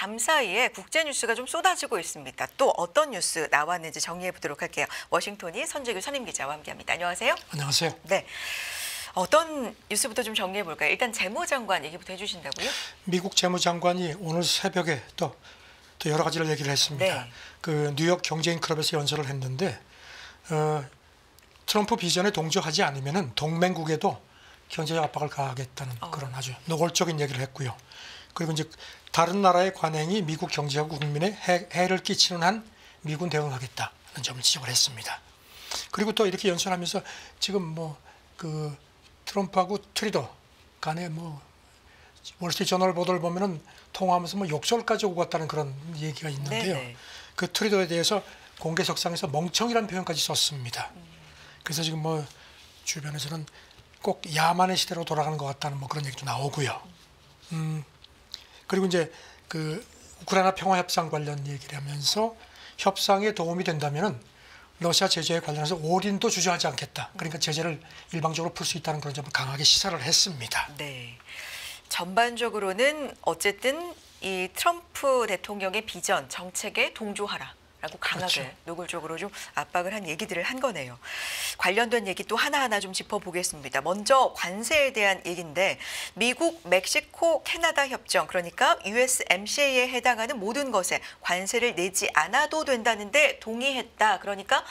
밤 사이에 국제 뉴스가 좀 쏟아지고 있습니다. 또 어떤 뉴스 나왔는지 정리해 보도록 할게요. 워싱턴이 선재규 선임기자와 함께합니다. 안녕하세요. 안녕하세요. 네. 어떤 뉴스부터 좀 정리해 볼까요? 일단 재무장관 얘기부터 해주신다고요? 미국 재무장관이 오늘 새벽에 또 여러 가지를 얘기를 했습니다. 네. 그 뉴욕 경제인 클럽에서 연설을 했는데 트럼프 비전에 동조하지 않으면은 동맹국에도 경제적 압박을 가하겠다는 그런 아주 노골적인 얘기를 했고요. 그리고 이제 다른 나라의 관행이 미국 경제와 국민에 해를 끼치는 한 미군 대응하겠다는 점을 지적을 했습니다. 그리고 또 이렇게 연설하면서 지금 뭐 그 트럼프하고 트리도 간에 뭐 월스트리트저널 보도를 보면은 통화하면서 뭐 욕설까지 오고 갔다는 그런 얘기가 있는데요. 네네. 그 트리도에 대해서 공개석상에서 멍청이라는 표현까지 썼습니다. 그래서 지금 뭐 주변에서는 꼭 야만의 시대로 돌아가는 것 같다는 뭐 그런 얘기도 나오고요. 그리고 이제 그 우크라이나 평화 협상 관련 얘기를 하면서 협상에 도움이 된다면은 러시아 제재에 관련해서 올인도 주저하지 않겠다. 그러니까 제재를 일방적으로 풀 수 있다는 그런 점을 강하게 시사를 했습니다. 네. 전반적으로는 어쨌든 이 트럼프 대통령의 비전 정책에 동조하라라고 강하게 그렇죠. 노골적으로 좀 압박을 한 얘기들을 한 거네요. 관련된 얘기 또 하나하나 좀 짚어보겠습니다. 먼저 관세에 대한 얘기인데 미국, 멕시코, 캐나다 협정 그러니까 USMCA에 해당하는 모든 것에 관세를 내지 않아도 된다는데 동의했다. 그러니까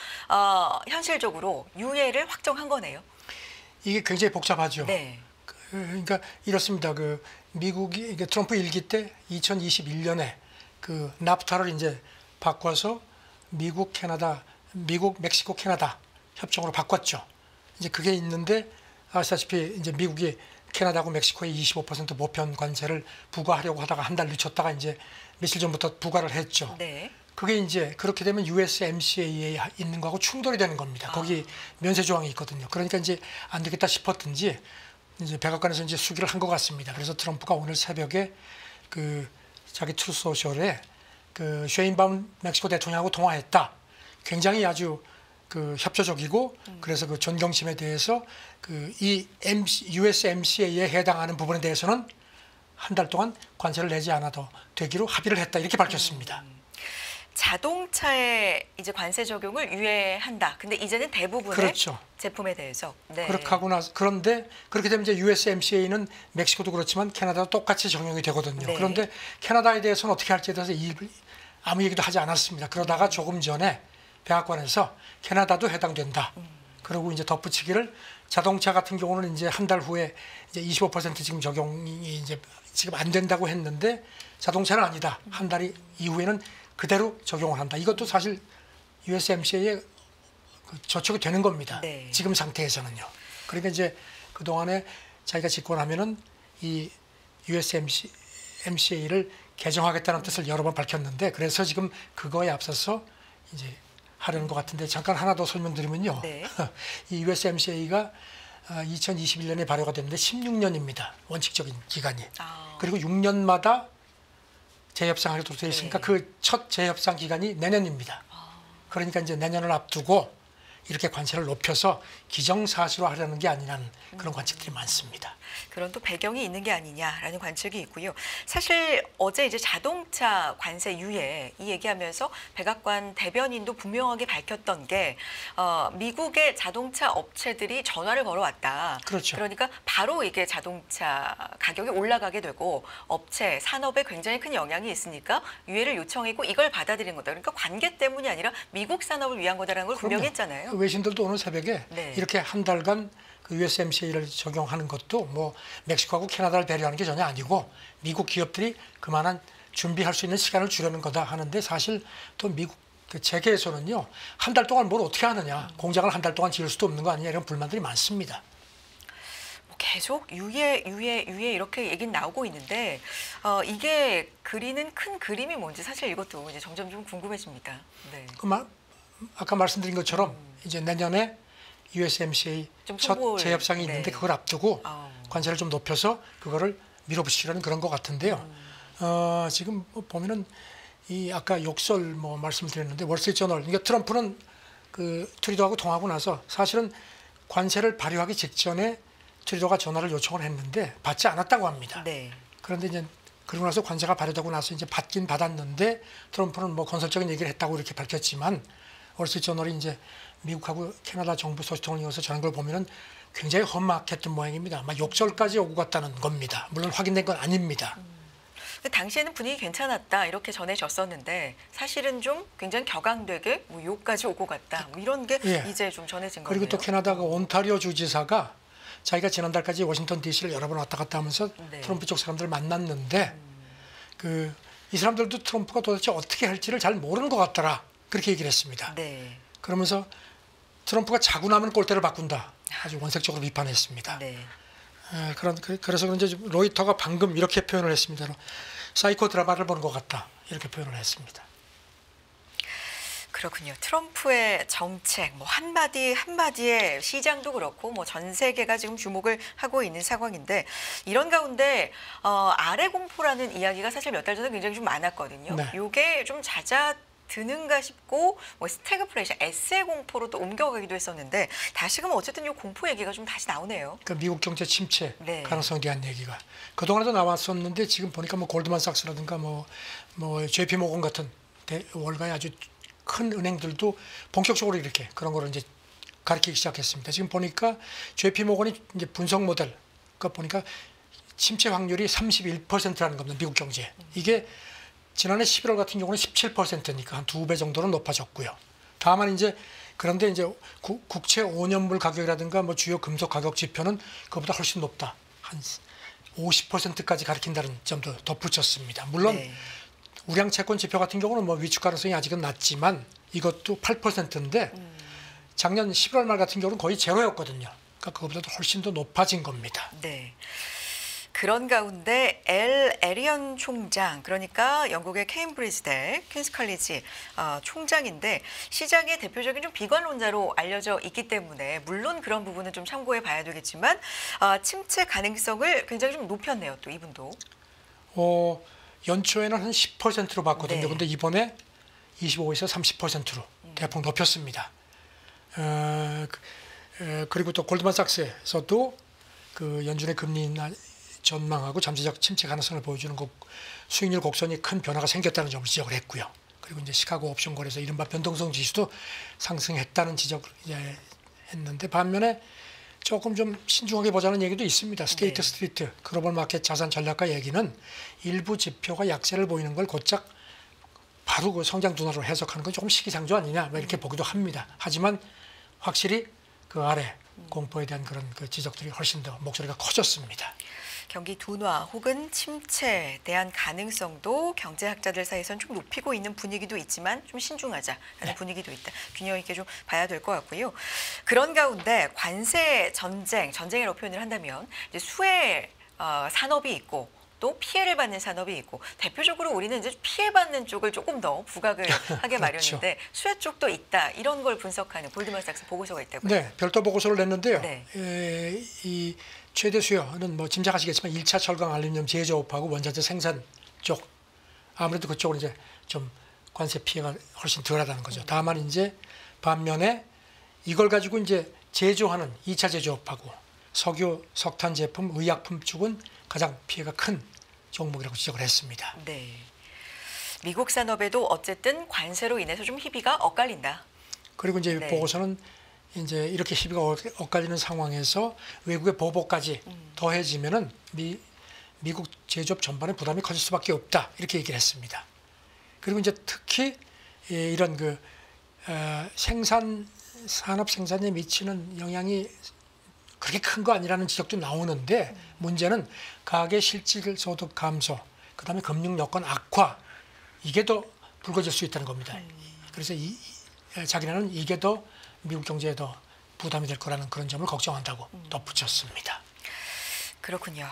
현실적으로 유예를 확정한 거네요. 이게 굉장히 복잡하죠. 네. 그러니까 이렇습니다. 그 미국이 이게 트럼프 일기 때 2021년에 그 납타를 이제 바꿔서 미국, 멕시코, 캐나다 협정으로 바꿨죠. 이제 그게 있는데 아시다시피 이제 미국이 캐나다하고 멕시코에 25% 보편 관세를 부과하려고 하다가 한 달 늦췄다가 이제 며칠 전부터 부과를 했죠. 네. 그게 이제 그렇게 되면 USMCA에 있는 거하고 충돌이 되는 겁니다. 거기 면세 조항이 있거든요. 그러니까 이제 안 되겠다 싶었든지 이제 백악관에서 이제 수기를 한 것 같습니다. 그래서 트럼프가 오늘 새벽에 그 자기 트루 소셜에 그 쉐인바움 멕시코 대통령하고 통화했다. 굉장히 아주 그 협조적이고 그래서 그 존경심에 대해서 그 이 USMCA에 해당하는 부분에 대해서는 한 달 동안 관세를 내지 않아도 되기로 합의를 했다. 이렇게 밝혔습니다. 자동차에 이제 관세 적용을 유예한다. 근데 이제는 대부분의 그렇죠. 제품에 대해서. 네. 그렇게 하고 나서 그런데 그렇게 되면 이제 USMCA는 멕시코도 그렇지만 캐나다도 똑같이 적용이 되거든요. 네. 그런데 캐나다에 대해서는 어떻게 할지에 대해서 아무 얘기도 하지 않았습니다. 그러다가 조금 전에 백악관에서 캐나다도 해당된다. 그리고 이제 덧붙이기를 자동차 같은 경우는 이제 한 달 후에 이제 25% 지금 적용이 이제 지금 안 된다고 했는데 자동차는 아니다. 한 달 이후에는 그대로 적용을 한다. 이것도 사실 USMCA에 저촉이 되는 겁니다. 네. 지금 상태에서는요. 그러니까 이제 그 동안에 자기가 집권하면은 이 USMCA를 개정하겠다는 뜻을 여러 번 밝혔는데 그래서 지금 그거에 앞서서 이제 하려는 것 같은데 잠깐 하나 더 설명드리면요. 네. 이 USMCA가 2021년에 발효가 됐는데 16년입니다. 원칙적인 기간이. 그리고 6년마다 재협상하기로 되어 있으니까 네. 그 첫 재협상 기간이 내년입니다. 그러니까 이제 내년을 앞두고 이렇게 관세를 높여서 기정사실화 하려는 게 아니라는 그런 관측들이 많습니다. 그런 또 배경이 있는 게 아니냐라는 관측이 있고요. 사실 어제 이제 자동차 관세 유예 이 얘기하면서 백악관 대변인도 분명하게 밝혔던 게 미국의 자동차 업체들이 전화를 걸어왔다. 그렇죠. 그러니까 바로 이게 자동차 가격이 올라가게 되고 업체 산업에 굉장히 큰 영향이 있으니까 유예를 요청했고 이걸 받아들인 거다. 그러니까 관계 때문이 아니라 미국 산업을 위한 거다라는 걸 분명히 했잖아요. 그 외신들도 오늘 새벽에 네. 이렇게 한 달간 그 USMCA를 적용하는 것도 뭐 멕시코하고 캐나다를 배려하는 게 전혀 아니고 미국 기업들이 그만한 준비할 수 있는 시간을 주려는 거다 하는데 사실 또 미국 그 재계에서는요 한 달 동안 뭘 어떻게 하느냐 공장을 한 달 동안 지을 수도 없는 거 아니냐 이런 불만들이 많습니다. 계속 유예 이렇게 얘기는 나오고 있는데 이게 그리는 큰 그림이 뭔지 사실 이것도 이제 점점 좀 궁금해집니다. 네. 아까 말씀드린 것처럼 이제 내년에 USMCA 첫 재협상이 있는데 그걸 앞두고 관세를 좀 높여서 그거를 밀어붙이려는 그런 것 같은데요. 지금 보면은 이 아까 욕설 뭐 말씀드렸는데 월스트리트저널 그러니까 트럼프는 그 트리도하고 통하고 나서 사실은 관세를 발효하기 직전에 트리도가 전화를 요청을 했는데 받지 않았다고 합니다. 네. 그런데 이제 그리고 나서 관세가 발효되고 나서 이제 받긴 받았는데 트럼프는 뭐 건설적인 얘기를 했다고 이렇게 밝혔지만 월스트리트저널이 이제 미국하고 캐나다 정부 소식통을 이어서 전한 걸 보면은 굉장히 험악했던 모양입니다. 막 욕설까지 오고 갔다는 겁니다. 물론 확인된 건 아닙니다. 당시에는 분위기 괜찮았다 이렇게 전해졌었는데 사실은 좀 굉장히 격앙되게 뭐 욕까지 오고 갔다 뭐 이런 게 예. 이제 좀 전해진 거예요. 그리고 또 캐나다가 온타리오 주지사가 자기가 지난달까지 워싱턴 DC를 여러 번 왔다 갔다 하면서 네. 트럼프 쪽 사람들을 만났는데 이 사람들도 트럼프가 도대체 어떻게 할지를 잘 모르는 것 같더라. 그렇게 얘기를 했습니다. 네. 그러면서 트럼프가 자고 나면 꼴대를 바꾼다. 아주 원색적으로 비판했습니다. 네. 그래서 그런지 로이터가 방금 이렇게 표현을 했습니다. 사이코 드라마를 보는 것 같다. 이렇게 표현을 했습니다. 그렇군요. 트럼프의 정책, 뭐 한마디 한마디에 시장도 그렇고 뭐 전 세계가 지금 주목을 하고 있는 상황인데 이런 가운데 아래 공포라는 이야기가 사실 몇 달 전에 굉장히 좀 많았거든요. 네. 이게 좀 잦아드는가 싶고 뭐 스태그플레이션, S의 공포로 또 옮겨가기도 했었는데 다시금 어쨌든 이 공포 얘기가 좀 다시 나오네요. 그러니까 미국 경제 침체 네. 가능성에 대한 얘기가 그동안에도 나왔었는데 지금 보니까 뭐 골드만삭스라든가 뭐 JP 모건 같은 월가의 아주 큰 은행들도 본격적으로 이렇게 그런 거를 이제 가르치기 시작했습니다. 지금 보니까 JP 모건이 이제 분석 모델 그 보니까 침체 확률이 31%라는 겁니다. 미국 경제. 이게 지난해 11월 같은 경우는 17%니까 한 2배 정도는 높아졌고요. 다만 이제 그런데 이제 국채 5년물 가격이라든가 뭐 주요 금속 가격 지표는 그보다 훨씬 높다. 한 50%까지 가리킨다는 점도 덧붙였습니다. 물론 네. 우량 채권 지표 같은 경우는 뭐 위축 가능성이 아직은 낮지만 이것도 8%인데 작년 11월 말 같은 경우는 거의 제로였거든요. 그러니까 그것보다도 훨씬 더 높아진 겁니다. 네. 그런 가운데 엘 에리언 총장, 그러니까 영국의 케임브리지대 퀸스 칼리지 총장인데 시장의 대표적인 좀 비관론자로 알려져 있기 때문에 물론 그런 부분은 좀 참고해 봐야 되겠지만 침체 가능성을 굉장히 좀 높였네요. 또 이분도. 연초에는 한 10%로 봤거든요. 네. 근데 이번에 25에서 30%로 대폭 높였습니다. 그리고 또 골드만삭스에서도 그 연준의 금리 인하 전망하고 잠재적 침체 가능성을 보여주는 수익률 곡선이 큰 변화가 생겼다는 점을 지적을 했고요. 그리고 이제 시카고 옵션 거래소 이른바 변동성 지수도 상승했다는 지적을 이제 했는데 반면에 조금 좀 신중하게 보자는 얘기도 있습니다. 스테이트 스트리트 글로벌 마켓 자산 전략가 얘기는 일부 지표가 약세를 보이는 걸 곧장 바로 그 성장 둔화로 해석하는 건 조금 시기상조 아니냐 뭐 이렇게 보기도 합니다. 하지만 확실히 그 아래 공포에 대한 그런 그 지적들이 훨씬 더 목소리가 커졌습니다. 경기 둔화 혹은 침체에 대한 가능성도 경제학자들 사이에서는 좀 높이고 있는 분위기도 있지만 좀 신중하자라는 분위기도 있다. 균형 있게 좀 봐야 될 것 같고요. 그런 가운데 관세 전쟁이라고 표현을 한다면 이제 수혜 산업이 있고 또 피해를 받는 산업이 있고 대표적으로 우리는 이제 피해받는 쪽을 조금 더 부각을 하게 그렇죠. 마련인데 수혜 쪽도 있다. 이런 걸 분석하는 골드만삭스 보고서가 있다고요. 네, 별도 보고서를 냈는데요. 네. 이 최대 수요는 뭐 짐작하시겠지만 1차 철강 알루미늄 제조업하고 원자재 생산 쪽 아무래도 그쪽은 이제 좀 관세 피해가 훨씬 덜하다는 거죠. 다만 이제 반면에 이걸 가지고 이제 제조하는 2차 제조업하고 석유, 석탄 제품, 의약품 쪽은 가장 피해가 큰 종목이라고 지적을 했습니다. 네. 미국 산업에도 어쨌든 관세로 인해서 좀 희비가 엇갈린다. 그리고 이제 네. 보고서는 이제 이렇게 희비가 엇갈리는 상황에서 외국의 보복까지 더해지면은 미국 제조업 전반의 부담이 커질 수밖에 없다 이렇게 얘기를 했습니다. 그리고 이제 특히 이런 그 산업 생산에 미치는 영향이 그렇게 큰 거 아니라는 지적도 나오는데 문제는 가계 실질 소득 감소, 그다음에 금융 여건 악화 이게 더 불거질 수 있다는 겁니다. 그래서 자기네는 이게 더 미국 경제에 더 부담이 될 거라는 그런 점을 걱정한다고 덧붙였습니다. 그렇군요.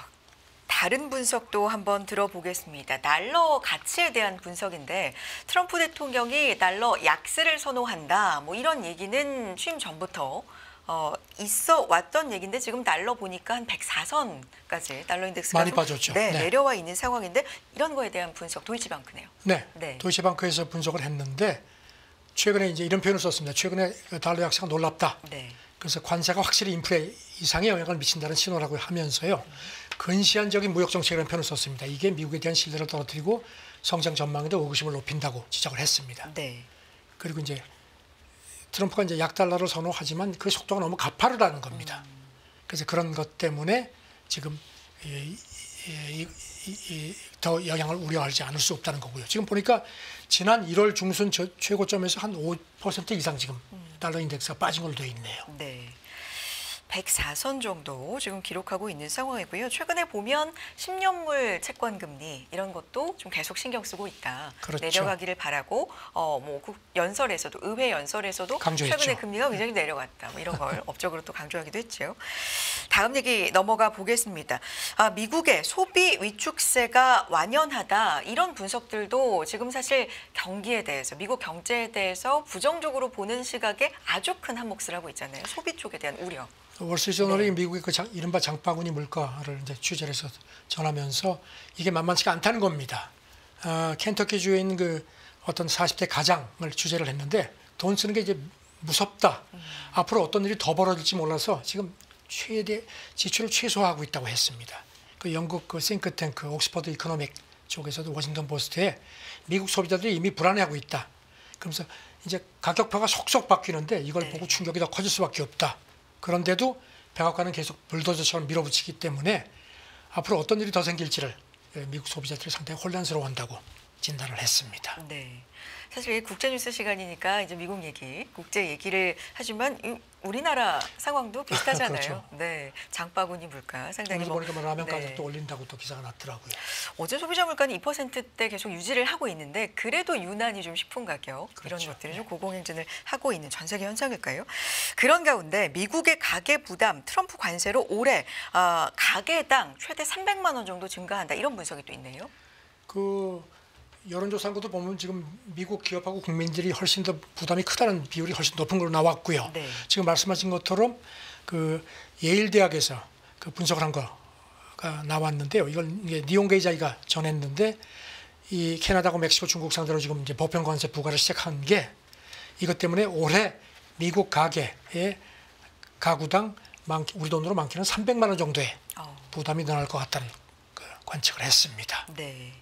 다른 분석도 한번 들어보겠습니다. 달러 가치에 대한 분석인데 트럼프 대통령이 달러 약세를 선호한다. 뭐 이런 얘기는 취임 전부터 있어 왔던 얘기인데 지금 달러 보니까 한 104선까지 달러 인덱스가 많이 빠졌죠. 네, 네. 내려와 있는 상황인데 이런 거에 대한 분석 도이치방크네요. 네, 네. 도이치방크에서 분석을 했는데 최근에 이제 이런 표현을 썼습니다. 최근에 달러 약세가 놀랍다. 네. 그래서 관세가 확실히 인플레 이상의 영향을 미친다는 신호라고 하면서요. 근시안적인 무역 정책이라는 표현을 썼습니다. 이게 미국에 대한 신뢰를 떨어뜨리고 성장 전망에도 의구심을 높인다고 지적을 했습니다. 네. 그리고 이제 트럼프가 이제 약달러를 선호하지만 그 속도가 너무 가파르다는 겁니다. 그래서 그런 것 때문에 지금 더 영향을 우려하지 않을 수 없다는 거고요. 지금 보니까 지난 1월 중순 최고점에서 한 5% 이상 지금 달러 인덱스가 빠진 걸로 되어 있네요. 네. 104선 정도 지금 기록하고 있는 상황이고요. 최근에 보면 10년물 채권 금리 이런 것도 좀 계속 신경 쓰고 있다. 그렇죠. 내려가기를 바라고 연설에서도 의회 연설에서도 강조했죠. 최근에 금리가 굉장히 내려갔다. 뭐 이런 걸 업적으로 또 강조하기도 했죠. 다음 얘기 넘어가 보겠습니다. 미국의 소비 위축세가 완연하다. 이런 분석들도 지금 사실 경기에 대해서 미국 경제에 대해서 부정적으로 보는 시각에 아주 큰 한몫을 하고 있잖아요. 소비 쪽에 대한 우려. 월스트리트저널이 네. 미국의 그 이른바 장바구니 물가를 이제 취재를 해서 전하면서 이게 만만치가 않다는 겁니다. 켄터키주에 있는 그 어떤 40대 가장을 취재를 했는데 돈 쓰는 게 이제 무섭다. 앞으로 어떤 일이 더 벌어질지 몰라서 지금 최대 지출을 최소화하고 있다고 했습니다. 그 영국 그 싱크탱크 옥스퍼드 이코노믹 쪽에서도 워싱턴 포스트에 미국 소비자들이 이미 불안해하고 있다. 그러면서 이제 가격표가 속속 바뀌는데 이걸 네. 보고 충격이 더 커질 수밖에 없다. 그런데도 백악관은 계속 불도저처럼 밀어붙이기 때문에 앞으로 어떤 일이 더 생길지를 미국 소비자들이 상당히 혼란스러워한다고 진단을 했습니다. 네. 사실 이게 국제뉴스 시간이니까 이제 미국 얘기, 국제 얘기를 하지만 우리나라 상황도 비슷하잖아요. 그렇죠. 네, 장바구니 물가 상당히 오늘 보니까 라면 네. 가격도 올린다고 또 기사가 났더라고요. 어제 소비자 물가는 2%대 계속 유지를 하고 있는데 그래도 유난히 좀 식품 가격 이런 그렇죠. 것들이 좀 고공행진을 하고 있는 전 세계 현상일까요? 그런 가운데 미국의 가계 부담 트럼프 관세로 올해 가계당 최대 300만 원 정도 증가한다 이런 분석이 또 있네요. 그 여론조사한 것도 보면 지금 미국 기업하고 국민들이 훨씬 더 부담이 크다는 비율이 훨씬 높은 걸로 나왔고요. 네. 지금 말씀하신 것처럼 그 예일 대학에서 그 분석을 한 거가 나왔는데요. 이걸 이게 니온게이 자기가 전했는데 이 캐나다하고 멕시코, 중국 상대로 지금 이제 보편 관세 부과를 시작한 게 이것 때문에 올해 미국 가계의 가구당 우리 돈으로 많게는 300만 원 정도의 부담이 늘어날 것 같다는 그 관측을 했습니다. 네.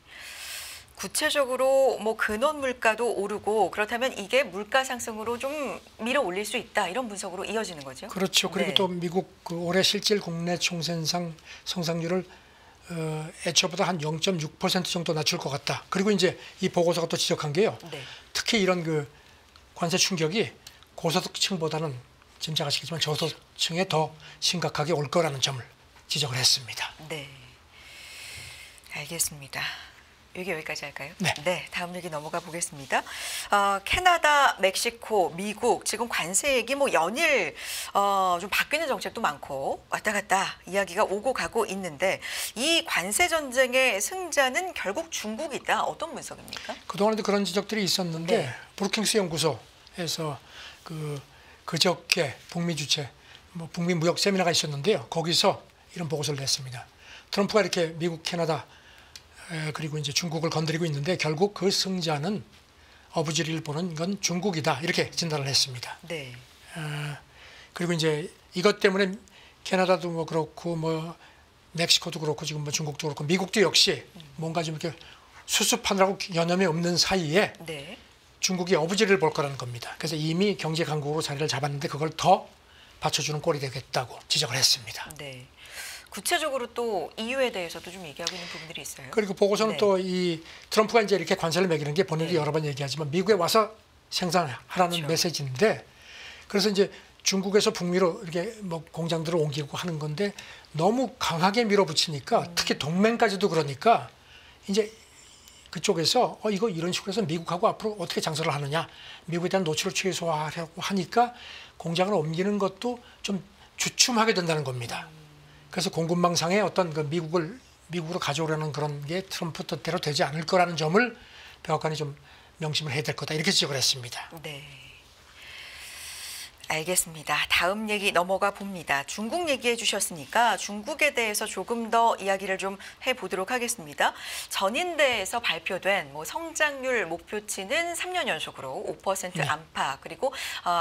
구체적으로 뭐 근원 물가도 오르고 그렇다면 이게 물가 상승으로 좀 밀어 올릴 수 있다 이런 분석으로 이어지는 거죠. 그렇죠. 그리고 네. 또 미국 그 올해 실질 국내 총생산 성장률을 애초보다 한 0.6% 정도 낮출 것 같다. 그리고 이제 이 보고서가 또 지적한 게요. 네. 특히 이런 그 관세 충격이 고소득층보다는 짐작하시겠지만 저소득층에 더 심각하게 올 거라는 점을 지적을 했습니다. 네. 알겠습니다. 이게 여기까지 할까요? 네. 다음 얘기 넘어가 보겠습니다. 캐나다, 멕시코, 미국 지금 관세 얘기 뭐 연일 좀 바뀌는 정책도 많고 왔다 갔다 이야기가 오고 가고 있는데 이 관세 전쟁의 승자는 결국 중국이다. 어떤 분석입니까? 그동안에도 그런 지적들이 있었는데 네. 브루킹스 연구소에서 그저께 북미 주최 북미 무역 세미나가 있었는데요. 거기서 이런 보고서를 냈습니다. 트럼프가 이렇게 미국, 캐나다 그리고 이제 중국을 건드리고 있는데 결국 그 승자는 어부지리를 보는 건 중국이다 이렇게 진단을 했습니다. 네. 그리고 이제 이것 때문에 캐나다도 뭐 그렇고 뭐 멕시코도 그렇고 지금 뭐 중국도 그렇고 미국도 역시 뭔가 좀 이렇게 수습하느라고 여념이 없는 사이에 네. 중국이 어부지리를 볼 거라는 겁니다. 그래서 이미 경제 강국으로 자리를 잡았는데 그걸 더 받쳐주는 꼴이 되겠다고 지적을 했습니다. 네. 구체적으로 또 EU에 대해서도 좀 얘기하고 있는 부분들이 있어요. 그리고 보고서는 네. 또 이 트럼프가 이제 이렇게 관세를 매기는 게 본인이 네. 여러 번 얘기하지만 미국에 와서 생산하라는 그렇죠. 메시지인데 그래서 이제 중국에서 북미로 이렇게 뭐 공장들을 옮기고 하는 건데 너무 강하게 밀어붙이니까 특히 동맹까지도 그러니까 이제 그쪽에서 이거 이런 식으로 해서 미국하고 앞으로 어떻게 장사를 하느냐 미국에 대한 노출을 최소화하려고 하니까 공장을 옮기는 것도 좀 주춤하게 된다는 겁니다. 그래서 공급망상에 어떤 그 미국으로 가져오려는 그런 게 트럼프 뜻대로 되지 않을 거라는 점을 백악관이 좀 명심을 해야 될 거다 이렇게 지적을 했습니다. 네. 알겠습니다. 다음 얘기 넘어가 봅니다. 중국 얘기해 주셨으니까 중국에 대해서 조금 더 이야기를 좀 해보도록 하겠습니다. 전인대에서 발표된 뭐 성장률 목표치는 3년 연속으로 5% 네. 안팎 그리고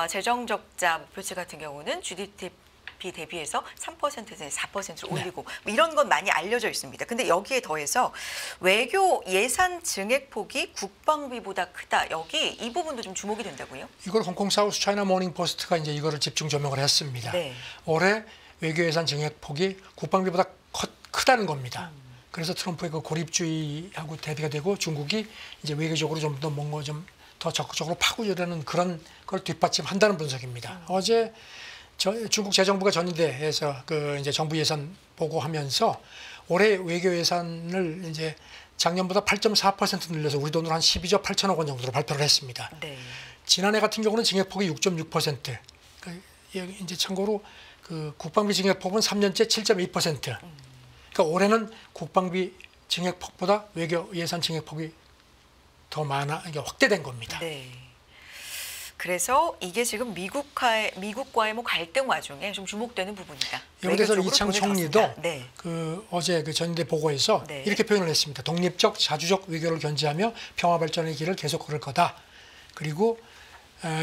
재정 적자 목표치 같은 경우는 GDP 앞이 대비해서 3%에서 4%를 네. 올리고 뭐 이런 건 많이 알려져 있습니다. 근데 여기에 더해서 외교 예산 증액폭이 국방비보다 크다. 여기 이 부분도 좀 주목이 된다고요? 이걸 홍콩 사우스 차이나 모닝 포스트가 이제 이거를 집중 조명을 했습니다. 네. 올해 외교 예산 증액폭이 국방비보다 크다는 겁니다. 그래서 트럼프의 그 고립주의하고 대비가 되고 중국이 이제 외교적으로 좀 더 뭔가 좀 더 적극적으로 파고들려는 그런 걸 뒷받침한다는 분석입니다. 어제 중국 재정부가 전인대에서 그 이제 정부 예산 보고하면서 올해 외교 예산을 이제 작년보다 8.4% 늘려서 우리 돈으로 한 12조 8천억 원 정도로 발표를 했습니다. 네. 지난해 같은 경우는 증액폭이 6.6%. 이제 참고로 그 국방비 증액폭은 3년째 7.2%. 그러니까 올해는 국방비 증액폭보다 외교 예산 증액폭이 더 이게 확대된 겁니다. 네. 그래서 이게 지금 미국과의 뭐 갈등 와중에 좀 주목되는 부분이다. 여기 대해서 외교적으로 이창 돈을 총리도 줬습니다. 네. 그 어제 그 전대 보고에서 네. 이렇게 표현을 했습니다. 독립적 자주적 외교를 견지하며 평화 발전의 길을 계속 걸을 거다. 그리고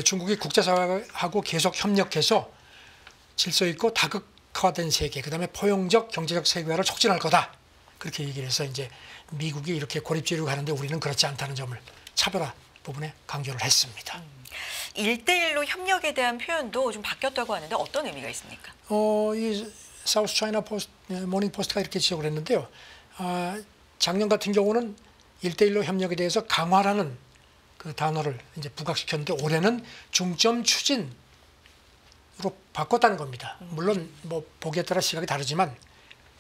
중국이 국제사회하고 계속 협력해서 질서 있고 다극화된 세계, 그다음에 포용적 경제적 세계화를 촉진할 거다. 그렇게 얘기를 해서 이제 미국이 이렇게 고립주의로 가는데 우리는 그렇지 않다는 점을 차별화 부분에 강조를 했습니다. 1대1로 협력에 대한 표현도 좀 바뀌었다고 하는데 어떤 의미가 있습니까? 이 사우스 차이나 모닝 포스트가 이렇게 지적을 했는데요. 작년 같은 경우는 1대1로 협력에 대해서 강화라는 그 단어를 이제 부각시켰는데 올해는 중점 추진으로 바꿨다는 겁니다. 물론 뭐 보기에 따라 시각이 다르지만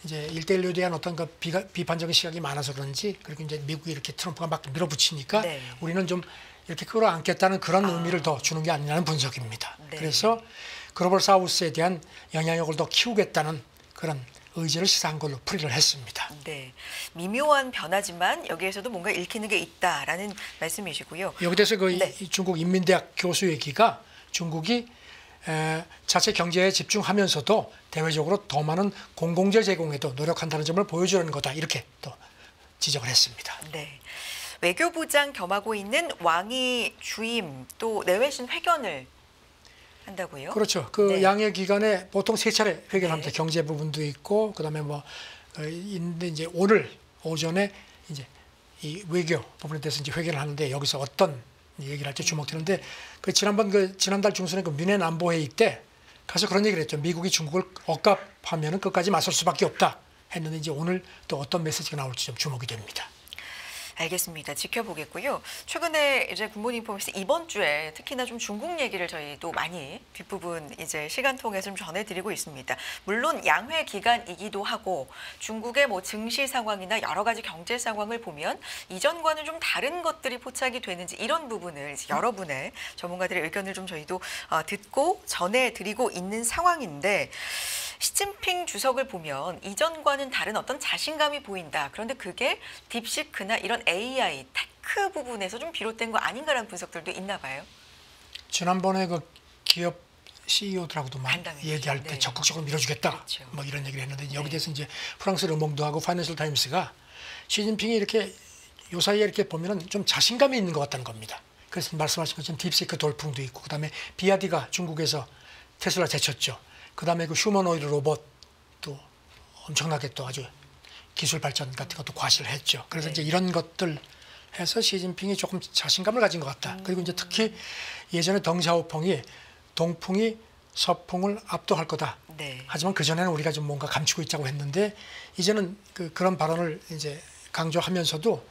이제 1대1에 대한 어떤 그 비판적인 시각이 많아서 그런지 그리고 이제 미국이 이렇게 트럼프가 막 밀어붙이니까 네. 우리는 좀 이렇게 끌어안겠다는 그런 의미를 더 주는 게 아니냐는 분석입니다. 네. 그래서 글로벌 사우스에 대한 영향력을 더 키우겠다는 그런 의지를 시사한 걸로 풀이를 했습니다. 네. 미묘한 변화지만 여기에서도 뭔가 읽히는 게 있다라는 말씀이시고요. 여기 대해서 그 네. 이 중국 인민대학 교수 얘기가 중국이 자체 경제에 집중하면서도 대외적으로 더 많은 공공재 제공에도 노력한다는 점을 보여주려는 거다. 이렇게 또 지적을 했습니다. 네. 외교부장 겸하고 있는 왕이 주임 또 내외신 회견을 한다고요? 그렇죠. 그 네. 양해 기간에 보통 세 차례 회견합니다. 네. 경제 부분도 있고 그다음에 뭐 있는데 이제 오늘 오전에 이제 이 외교 부분에 대해서 이제 회견을 하는데 여기서 어떤 얘기를 할지 주목되는데 지난달 중순에 그 뮌헨 안보회의 때 가서 그런 얘기를 했죠. 미국이 중국을 억압하면은 끝까지 맞설 수밖에 없다 했는데 이제 오늘 또 어떤 메시지가 나올지 좀 주목이 됩니다. 알겠습니다. 지켜보겠고요. 최근에 이제 굿모닝 포메스 이번 주에 특히나 좀 중국 얘기를 저희도 많이 뒷부분 이제 시간 통해서 좀 전해드리고 있습니다. 물론 양회 기간이기도 하고 중국의 뭐 증시 상황이나 여러 가지 경제 상황을 보면 이전과는 좀 다른 것들이 포착이 되는지 이런 부분을 이제 여러분의 전문가들의 의견을 좀 저희도 듣고 전해드리고 있는 상황인데 시진핑 주석을 보면 이전과는 다른 어떤 자신감이 보인다. 그런데 그게 딥시크나 이런 AI, 테크 부분에서 좀 비롯된 거 아닌가라는 분석들도 있나 봐요. 지난번에 그 기업 CEO들하고도 막 간담회. 얘기할 때 네. 적극적으로 밀어주겠다 그렇죠. 뭐 이런 얘기를 했는데 여기 네. 대해서 이제 프랑스 르몽드하고 파이낸셜 타임스가 시진핑이 이렇게 요 사이에 이렇게 보면은 좀 자신감이 있는 것 같다는 겁니다. 그래서 말씀하신 것처럼 딥시크 돌풍도 있고 그다음에 비아디가 중국에서 테슬라 제쳤죠. 그다음에 그 휴머노이드 로봇도 엄청나게 또 아주 기술 발전 같은 것도 과시를 했죠. 그래서 네. 이제 이런 것들 해서 시진핑이 조금 자신감을 가진 것 같다. 그리고 이제 특히 예전에 덩샤오펑이 동풍이 서풍을 압도할 거다. 네. 하지만 그 전에는 우리가 좀 뭔가 감추고 있자고 했는데 이제는 그런 발언을 이제 강조하면서도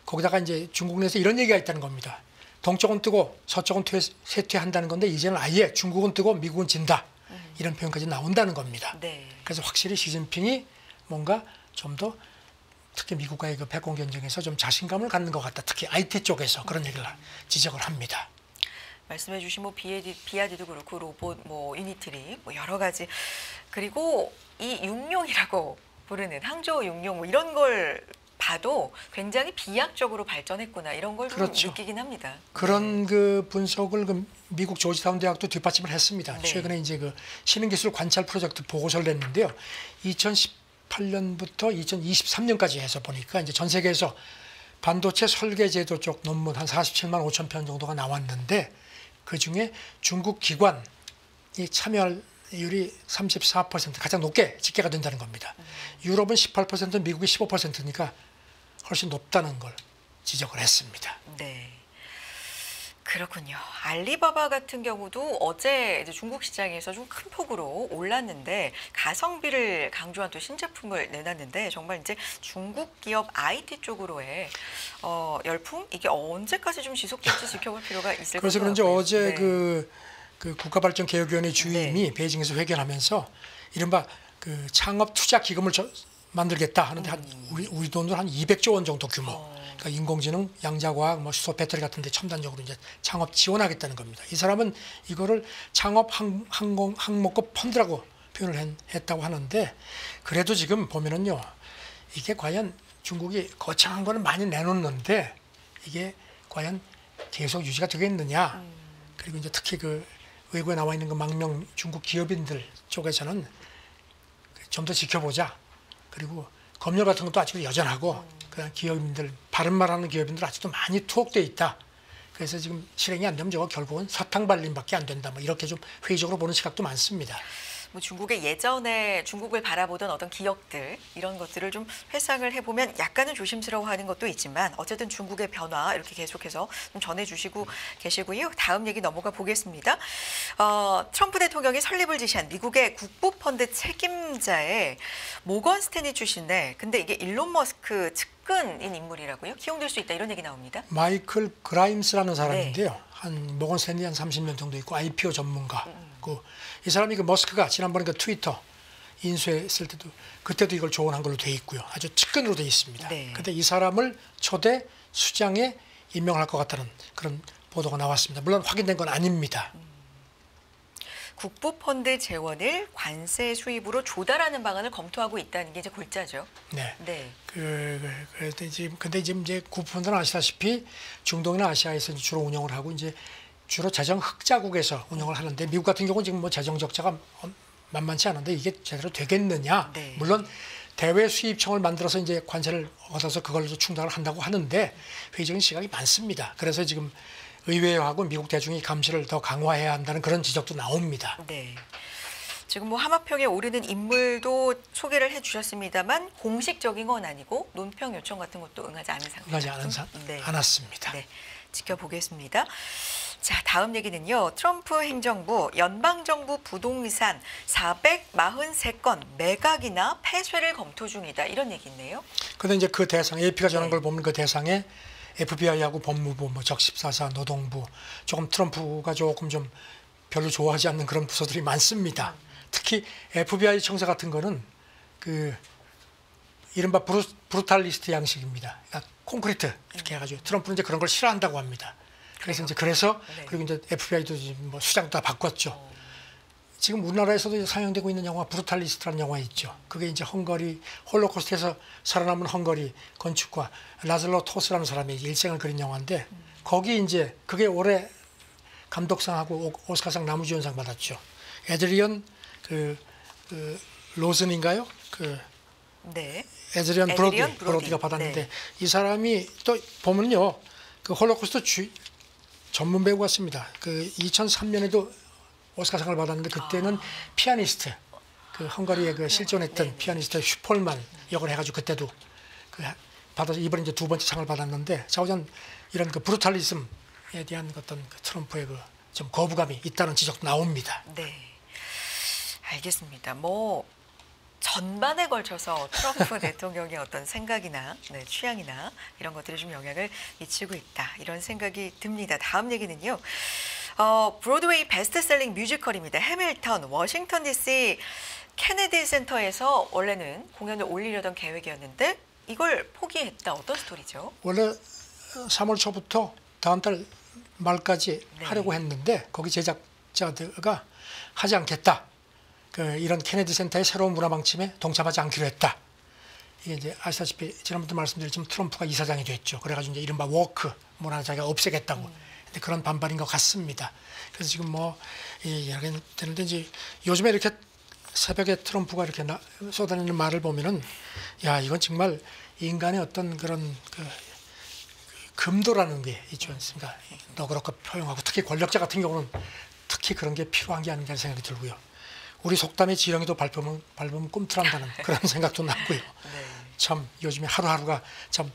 거기다가 이제 중국 내에서 이런 얘기가 있다는 겁니다. 동쪽은 뜨고 서쪽은 쇠퇴한다는 건데 이제는 아예 중국은 뜨고 미국은 진다. 이런 표현까지 나온다는 겁니다. 네. 그래서 확실히 시진핑이 뭔가 좀 더 특히 미국과의 그 백공 경쟁에서 좀 자신감을 갖는 것 같다. 특히 IT 쪽에서 그런 얘기를 지적을 합니다. 말씀해주신 뭐 비아디도 그렇고 로봇, 뭐 유니트리, 뭐 여러 가지 그리고 이 육룡이라고 부르는 항저우 육룡 뭐 이런 걸 봐도 굉장히 비약적으로 발전했구나 이런 걸 좀 그렇죠. 느끼긴 합니다. 그런 그 분석을 그 미국 조지타운 대학도 뒷받침을 했습니다. 네. 최근에 이제 그 신흥기술 관찰 프로젝트 보고서를 냈는데요. 2018년부터 2023년까지 해서 보니까 이제 전 세계에서 반도체 설계 제도 쪽 논문 한 47만 5천 편 정도가 나왔는데 그 중에 중국 기관이 참여할 율이 34% 가장 높게 집계가 된다는 겁니다. 유럽은 18%, 미국이 15%니까 훨씬 높다는 걸 지적을 했습니다. 네. 그렇군요. 알리바바 같은 경우도 어제 이제 중국 시장에서 좀 큰 폭으로 올랐는데 가성비를 강조한 또 신제품을 내놨는데 정말 이제 중국 기업 IT 쪽으로의 열풍 이게 언제까지 좀 지속될지 지켜볼 필요가 있을 것 그래서 같고요. 그런지 어제 네. 그 국가발전개혁위원회 주임이 베이징에서 회견하면서 이른바 그 창업 투자 기금을 만들겠다 하는데 한 우리 돈으로 한 200조 원 정도 규모. 그러니까 인공지능, 양자과학, 뭐 수소 배터리 같은데 첨단적으로 이제 창업 지원하겠다는 겁니다. 이 사람은 이거를 창업 항목급 펀드라고 표현을 했다고 하는데 그래도 지금 보면은요 이게 과연 중국이 거창한 거는 많이 내놓는데 이게 과연 계속 유지가 되겠느냐. 그리고 이제 특히 그 외국에 나와 있는 그 망명 중국 기업인들 쪽에서는 좀 더 지켜보자. 그리고 검열 같은 것도 아직도 여전하고 그 기업인들 바른 말하는 기업인들 아직도 많이 투옥돼 있다. 그래서 지금 실행이 안 되면 저거 결국은 사탕 발림밖에 안 된다. 뭐 이렇게 좀 회의적으로 보는 시각도 많습니다. 뭐 중국의 예전에 중국을 바라보던 어떤 기억들 이런 것들을 좀 회상을 해보면 약간은 조심스러워하는 것도 있지만 어쨌든 중국의 변화 이렇게 계속해서 좀 전해주시고 계시고요. 다음 얘기 넘어가 보겠습니다. 트럼프 대통령이 설립을 지시한 미국의 국부펀드 책임자의 모건 스탠리 출신인데 근데 이게 일론 머스크 측근인 인물이라고요? 기용될 수 있다 이런 얘기 나옵니다. 마이클 그라임스라는 사람인데요. 한 모건 스탠리 한 30년 정도 있고 IPO 전문가. 이 사람이 그 머스크가 지난번에 그 트위터 인수했을 때도 그때도 이걸 조언한 걸로 돼 있고요. 아주 측근으로 돼 있습니다. 근데 이 사람을 초대 수장에 임명할 것 같다는 그런 보도가 나왔습니다. 물론 확인된 건 아닙니다. 국부펀드 재원을 관세 수입으로 조달하는 방안을 검토하고 있다는 게 이제 골자죠. 네. 근데 지금 이제 국부펀드는 아시다시피 중동이나 아시아에서 주로 운영을 하고 이제 주로 재정 흑자국에서 운영을 하는데 미국 같은 경우는 지금 뭐 재정 적자가 만만치 않은데 이게 제대로 되겠느냐? 물론 대외 수입청을 만들어서 이제 관세를 얻어서 그걸로 충당을 한다고 하는데 회의적인 시각이 많습니다. 그래서 지금 의회하고 미국 대중이 감시를 더 강화해야 한다는 그런 지적도 나옵니다. 네. 지금 뭐 하마평에 오르는 인물도 소개를 해주셨습니다만 공식적인 건 아니고 논평 요청 같은 것도 응하지 않은 상태죠. 응하지 않았습니다. 네, 지켜보겠습니다. 자, 다음 얘기는요. 트럼프 행정부 연방정부 부동산 443건 매각이나 폐쇄를 검토 중이다. 이런 얘기 있네요. 그런데 이제 그 대상 AP가 전한 걸 보면 그 대상에 FBI하고 법무부, 뭐 적십사사, 노동부 조금 트럼프가 조금 좀 별로 좋아하지 않는 그런 부서들이 많습니다. 특히 FBI 청사 같은 거는 그 이른바 브루탈리스트 양식입니다. 그러니까 콘크리트 이렇게 해가지고 트럼프는 이제 그런 걸 싫어한다고 합니다. 그래서 그리고 이제 FBI도 뭐 수장 다 바꿨죠. 지금 우리나라에서도 상영되고 있는 영화 브루탈리스트라는 영화 있죠. 그게 이제 헝가리 홀로코스트에서 살아남은 헝가리 건축가 라즐로 토스라는 사람이 일생을 그린 영화인데 거기 이제 그게 올해 감독상하고 오스카상 남우주연상 받았죠. 에드리언 로슨인가요? 에드리언 브로디가 받았는데 이 사람이 또 보면요. 그 홀로코스트 전문 배우 같습니다. 그 2003년에도 오스카상을 받았는데 그때는 피아니스트, 그 헝가리에 그 실존했던 피아니스트 슈폴만 역을 해가지고 그때도 그 받아서 이번에 이제 두 번째 상을 받았는데 자우전 이런 그 브루탈리즘에 대한 어떤 그 트럼프의 그 좀 거부감이 있다는 지적도 나옵니다. 네, 알겠습니다. 뭐 전반에 걸쳐서 트럼프 대통령의 어떤 생각이나 취향이나 이런 것들이 좀 영향을 미치고 있다 이런 생각이 듭니다. 다음 얘기는요. 브로드웨이 베스트셀링 뮤지컬입니다. 해밀턴 워싱턴 DC 케네디 센터에서 원래는 공연을 올리려던 계획이었는데 이걸 포기했다. 어떤 스토리죠? 원래 3월 초부터 다음 달 말까지 하려고 했는데 거기 제작자가 하지 않겠다. 이런 케네디 센터의 새로운 문화 방침에 동참하지 않기로 했다. 이게 이제 아시다시피 지난번도 말씀드렸지만 트럼프가 이사장이 됐죠. 그래가지고 이제 이른바 워크 문화 자기가 없애겠다고. 근데 그런 반발인 것 같습니다. 그래서 지금 뭐 이야기 되는데 이제 요즘에 이렇게 새벽에 트럼프가 이렇게 쏟아내는 말을 보면은 야 이건 정말 인간의 어떤 그런 금도라는 게 있지 않습니까? 너그럽고 표현하고 특히 권력자 같은 경우는 특히 그런 게 필요한 게 아닌가 생각이 들고요. 우리 속담에 지렁이도 밟으면 꿈틀한다는 그런 생각도 났고요. 네. 참 요즘에 하루하루가 참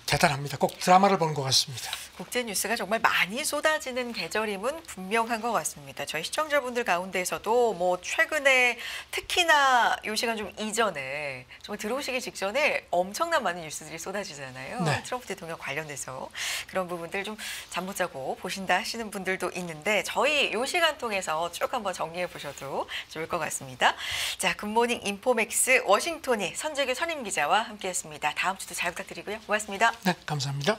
대단합니다. 꼭 드라마를 보는 것 같습니다. 국제 뉴스가 정말 많이 쏟아지는 계절임은 분명한 것 같습니다. 저희 시청자분들 가운데서도 뭐 최근에 특히나 요 시간 좀 이전에 정말 들어오시기 직전에 엄청난 많은 뉴스들이 쏟아지잖아요. 네. 트럼프 대통령 관련돼서 그런 부분들 좀 잠 못 자고 보신다 하시는 분들도 있는데 저희 요 시간 통해서 쭉 한번 정리해 보셔도 좋을 것 같습니다. 자, 굿모닝 인포맥스 워싱턴이 선재규 선임 기자와 함께했습니다. 다음 주도 잘 부탁드리고요. 고맙습니다. 네, 감사합니다.